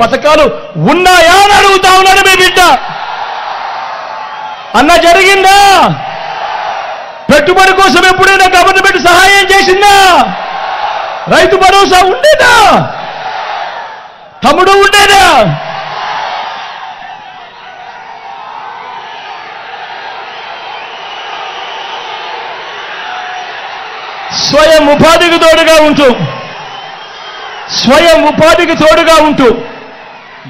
పథకాలు ఉన్నాయా అని అడుగుతా ఉన్నాను మీ బిడ్డ. అన్న జరిగిందా? పెట్టుబడి కోసం ఎప్పుడైనా గవర్నమెంట్ సహాయం చేసిందా? రైతు భరోసా ఉండేదా? తమ్ముడు ఉండేదా? స్వయం ఉపాధికి తోడుగా ఉంటూ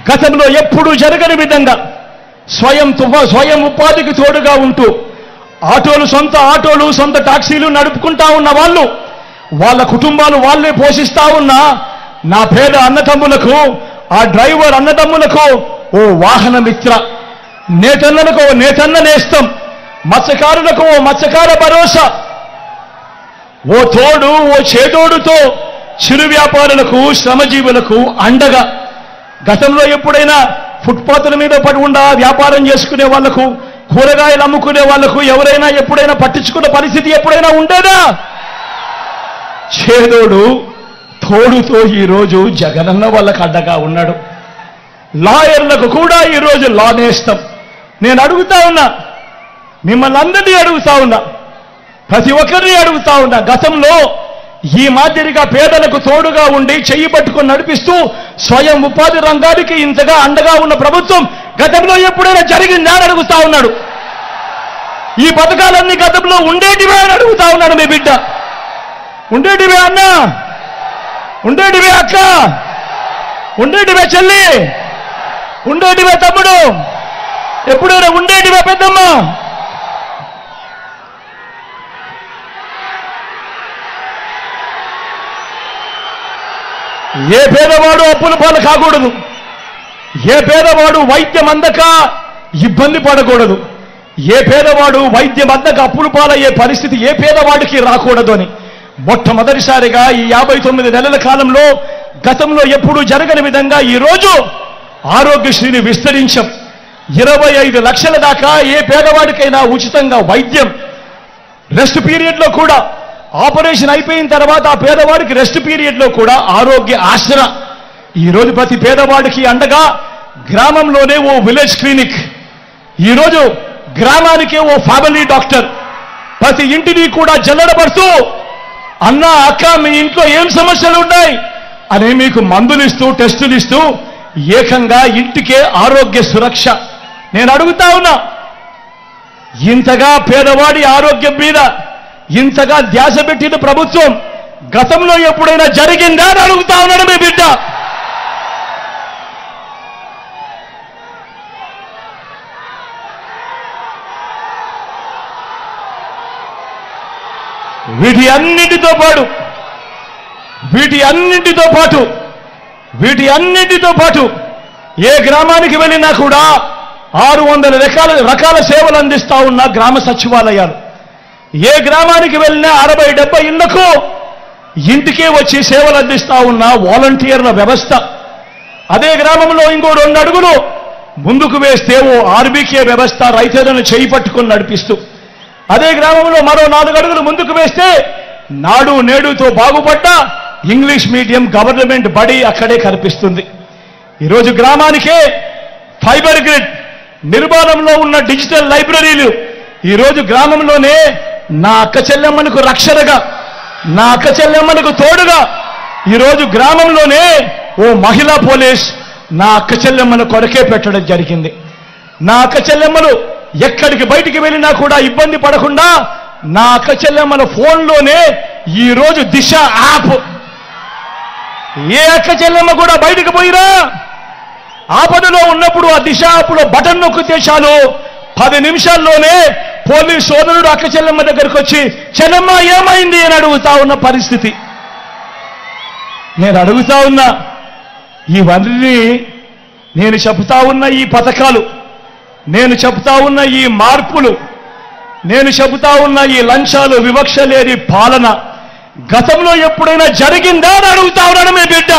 గతంలో ఎప్పుడూ జరగని విధంగా స్వయం ఉపాధికి తోడుగా ఉంటూ సొంత ఆటోలు సొంత టాక్సీలు నడుపుకుంటా ఉన్న వాళ్ళు, వాళ్ళ కుటుంబాలు వాళ్ళే పోషిస్తా ఉన్న నా పేద అన్నదమ్ములకు, ఆ డ్రైవర్ అన్నదమ్ములకు ఓ వాహన మిత్ర, నేతన్నలకు ఓ నేతన్న నేస్తం, మత్స్యకారులకు ఓ మత్స్యకార భరోసా, ఓ తోడు ఓ చేదోడుతో చిరు వ్యాపారులకు శ్రమజీవులకు అండగా. గతంలో ఎప్పుడైనా ఫుట్పాత్ల మీద పడి ఉండా వ్యాపారం చేసుకునే వాళ్లకు, కూరగాయలు అమ్ముకునే వాళ్లకు ఎవరైనా ఎప్పుడైనా పట్టించుకున్న పరిస్థితి ఎప్పుడైనా ఉండేదా? చేదోడు తోడుతో ఈరోజు జగనన్న వాళ్ళకు అడ్డగా ఉన్నాడు. లాయర్లకు కూడా ఈరోజు లా నేస్తం. నేను అడుగుతా ఉన్నా, మిమ్మల్ని అందరినీ అడుగుతా ఉన్నా, ప్రతి ఒక్కరిని అడుగుతా ఉన్నా, గతంలో ఈ మాదిరిగా పేదలకు తోడుగా ఉండి చెయ్యి పట్టుకొని నడిపిస్తూ స్వయం ఉపాధి రంగానికి ఇంతగా అండగా ఉన్న ప్రభుత్వం గతంలో ఎప్పుడైనా జరిగిందా అని అడుగుతా ఉన్నాడు. ఈ పథకాలన్నీ గతంలో ఉండేటివే అని అడుగుతా ఉన్నాడు మీ బిడ్డ. ఉండేటివే అన్న, ఉండేటివే అక్క, ఉండేటివే చెల్లి, ఉండేటివే తమ్ముడు, ఎప్పుడైనా ఉండేటివే పెద్దమ్మ. ఏ పేదవాడు అప్పుల పాలు కాకూడదు, ఏ పేదవాడు వైద్యం అందక ఇబ్బంది పడకూడదు, ఏ పేదవాడు వైద్యం అందక అప్పుల పాలయ్యే పరిస్థితి ఏ పేదవాడికి రాకూడదు అని మొట్టమొదటిసారిగా ఈ 59 నెలల కాలంలో గతంలో ఎప్పుడూ జరగని విధంగా ఈరోజు ఆరోగ్యశ్రీని విస్తరించాం. 25 లక్షల దాకా ఏ పేదవాడికైనా ఉచితంగా వైద్యం, రెస్ట్ పీరియడ్లో కూడా ఆపరేషన్ అయిపోయిన తర్వాత ఆ పేదవాడికి రెస్ట్ పీరియడ్లో కూడా ఆరోగ్య ఆసరా. ఈరోజు ప్రతి పేదవాడికి అండగా గ్రామంలోనే ఓ విలేజ్ క్లినిక్, ఈరోజు గ్రామానికే ఓ ఫ్యామిలీ డాక్టర్, ప్రతి ఇంటిని కూడా జల్లడబడుతూ అన్న అక్క మీ ఇంట్లో ఏం సమస్యలు ఉన్నాయి అని మీకు మందులు ఇస్తూ టెస్టులు ఇస్తూ ఏకంగా ఇంటికే ఆరోగ్య సురక్ష. నేను అడుగుతా ఉన్నా, ఇంతగా పేదవాడి ఆరోగ్యం మీద ఇంతగా ధ్యాస పెట్టిన ప్రభుత్వం గతంలో ఎప్పుడైనా జరిగిందా అని అడుగుతా ఉన్నాడు మీ బిడ్డ. వీటి అన్నింటితో పాటు ఏ గ్రామానికి వెళ్ళినా కూడా 600 రకాల సేవలు అందిస్తా ఉన్న గ్రామ సచివాలయాలు, ఏ గ్రామానికి వెళ్ళినా 60-70 ఇళ్లకు ఇంటికే వచ్చి సేవలు అందిస్తా ఉన్న వాలంటీర్ల వ్యవస్థ, అదే గ్రామంలో ఇంకో 2 అడుగులు ముందుకు వేస్తే ఓ ఆర్బీకే వ్యవస్థ రైతులను చేయి పట్టుకొని నడిపిస్తూ, అదే గ్రామంలో మరో 4 అడుగులు ముందుకు వేస్తే నాడు నేడుతో బాగుపడ్డ ఇంగ్లీష్ మీడియం గవర్నమెంట్ బడి అక్కడే కనిపిస్తుంది. ఈరోజు గ్రామానికే ఫైబర్ గ్రిడ్ నిర్మాణంలో ఉన్న డిజిటల్ లైబ్రరీలు, ఈరోజు గ్రామంలోనే నా అక్క చెల్లెమ్మలకు రక్షణగా, నా అక్క చెల్లెమ్మలకు తోడుగా ఈరోజు గ్రామంలోనే ఓ మహిళా పోలీస్ నా అక్క చెల్లెమ్మను కొరకే పెట్టడం జరిగింది. నా అక్క చెల్లెమ్మలు ఎక్కడికి బయటికి వెళ్ళినా కూడా ఇబ్బంది పడకుండా నా అక్క చెల్లెమ్మల ఫోన్లోనే ఈరోజు దిశ యాప్, ఏ అక్క చెల్లెమ్మ కూడా బయటికి పోయిరా ఆపదలో ఉన్నప్పుడు ఆ దిశ యాప్లో బటన్ నొక్కితే చాలు 10 నిమిషాల్లోనే పోలీస్ సోదరుడు అక్క చెల్లెమ్మ దగ్గరికి వచ్చి చెల్లెమ్మ ఏమైంది అని అడుగుతా ఉన్న పరిస్థితి. నేను అడుగుతా ఉన్నా, ఇవన్నీ నేను చెబుతా ఉన్న ఈ పథకాలు, నేను చెబుతా ఉన్న ఈ మార్పులు, నేను చెబుతా ఉన్న ఈ లంచాలు వివక్ష లేని పాలన గతంలో ఎప్పుడైనా జరిగిందా అని అడుగుతా ఉన్నాను మీ బిడ్డ.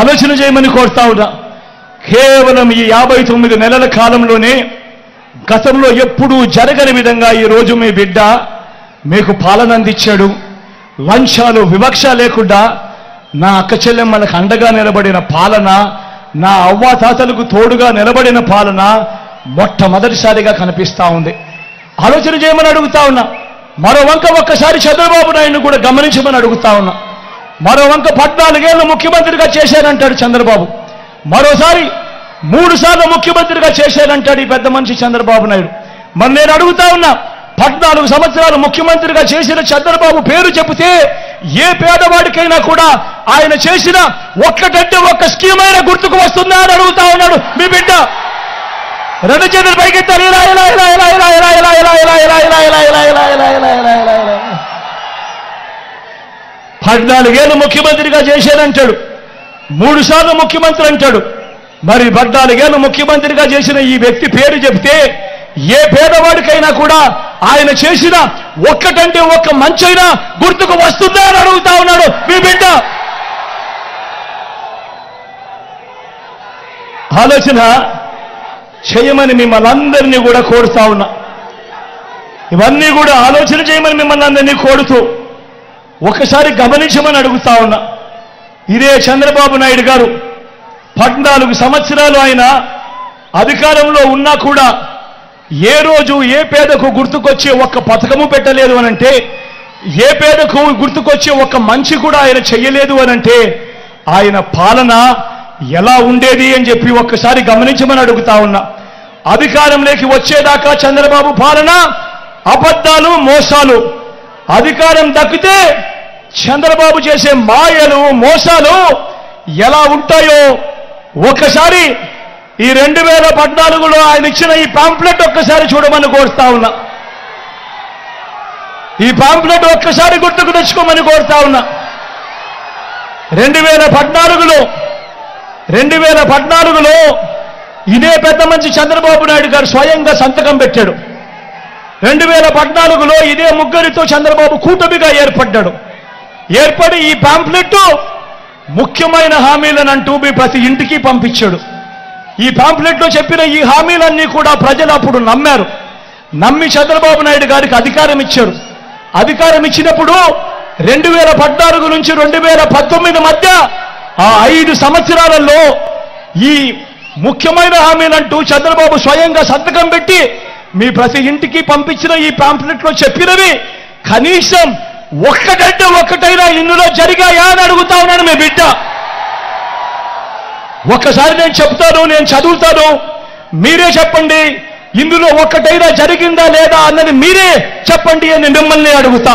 ఆలోచన చేయమని కోరుతా ఉన్నా. కేవలం ఈ 59 నెలల కాలంలోనే గతంలో ఎప్పుడూ జరగని విధంగా ఈరోజు మీ బిడ్డ మీకు పాలన అందించాడు. లంచాలు వివక్ష లేకుండా నా అక్క చెల్లెమ్మలకు అండగా నిలబడిన పాలన, నా అవ్వాతాతలకు తోడుగా నిలబడిన పాలన మొట్టమొదటిసారిగా కనిపిస్తా ఉంది. ఆలోచన చేయమని అడుగుతా ఉన్నా. మరో వంక ఒక్కసారి చంద్రబాబు నాయుడును కూడా గమనించమని అడుగుతా ఉన్నా. మరో వంక 14 ఏళ్ళు ముఖ్యమంత్రిగా చేశారంటాడు చంద్రబాబు. మరోసారి 3 సార్లు ముఖ్యమంత్రిగా చేశారంటాడు ఈ పెద్ద మనిషి చంద్రబాబు నాయుడు. మరి నేను అడుగుతా ఉన్నా, 14 సంవత్సరాలు ముఖ్యమంత్రిగా చేసిన చంద్రబాబు పేరు చెబితే ఏ పేదవాడికైనా కూడా ఆయన చేసిన ఒక్కటంటే ఒక్క స్కీమ్ అయినా గుర్తుకు వస్తుందా అని అడుగుతా ఉన్నాడు మీ బిడ్డ. 2 చేతులు పైకెత్తారు. 14 ఏళ్ళు ముఖ్యమంత్రిగా చేశానంటాడు, 3 సార్లు ముఖ్యమంత్రి అంటాడు. మరి 14 ఏళ్ళు ముఖ్యమంత్రిగా చేసిన ఈ వ్యక్తి పేరు చెప్తే ఏ పేదవాడికైనా కూడా ఆయన చేసిన ఒక్కటంటే ఒక్క మంచైనా గుర్తుకు వస్తుందా అని అడుగుతా ఉన్నాడు మీ బిడ్డ. ఆలోచన చేయమని మిమ్మల్ని అందరినీ కూడా కోరుతా ఉన్నా. ఇవన్నీ కూడా ఆలోచన చేయమని మిమ్మల్ని అందరినీ కోరుతూ ఒకసారి గమనించమని అడుగుతా ఉన్నా. ఇదే చంద్రబాబు నాయుడు గారు 14 సంవత్సరాలు ఆయన అధికారంలో ఉన్నా కూడా ఏ రోజు ఏ పేదకు గుర్తుకొచ్చే ఒక్క పథకము పెట్టలేదు అనంటే, ఏ పేదకు గుర్తుకొచ్చే ఒక్క మంచి కూడా ఆయన చెయ్యలేదు అనంటే ఆయన పాలన ఎలా ఉండేది అని చెప్పి ఒక్కసారి గమనించమని అడుగుతా ఉన్నా. అధికారంలోకి వచ్చేదాకా చంద్రబాబు పాలన అబద్ధాలు, మోసాలు. అధికారం దక్కితే చంద్రబాబు చేసే మాయలు, మోసాలు ఎలా ఉంటాయో ఒక్కసారి ఈ 2014లో ఆయన ఇచ్చిన ఈ పాంప్లెట్ ఒక్కసారి చూడమని కోరుతా ఉన్నా. ఈ పాంప్లెట్ ఒక్కసారి గుర్తుకు తెచ్చుకోమని కోరుతా ఉన్నా. 2014లో ఇదే పెద్ద మంచి చంద్రబాబు నాయుడు గారు స్వయంగా సంతకం పెట్టాడు. 2014లో ఇదే ముగ్గురితో చంద్రబాబు కూటమిగా ఏర్పడ్డాడు. ఏర్పడి ఈ పాంప్లెట్ ముఖ్యమైన హామీలనంటూ మీ ప్రతి ఇంటికి పంపించాడు. ఈ పాంప్లెట్లో చెప్పిన ఈ హామీలన్నీ కూడా ప్రజలు అప్పుడు నమ్మారు. నమ్మి చంద్రబాబు నాయుడు గారికి అధికారం ఇచ్చారు. అధికారం ఇచ్చినప్పుడు 2014 నుంచి 2019 మధ్య ఆ 5 సంవత్సరాలలో ఈ ముఖ్యమైన హామీలంటూ చంద్రబాబు స్వయంగా సంతకం పెట్టి మీ ప్రతి ఇంటికి పంపించిన ఈ పాంప్లెట్లో చెప్పినవి కనీసం ఒక్కటంటే ఒక్కటైనా ఇందులో జరిగాయా అని అడుగుతా ఉన్నాను మీ బిడ్డ. ఒక్కసారి నేను చెప్తాను, నేను చదువుతాను, మీరే చెప్పండి ఇందులో ఒక్కటైనా జరిగిందా లేదా అన్నది మీరే చెప్పండి అని మిమ్మల్ని అడుగుతా.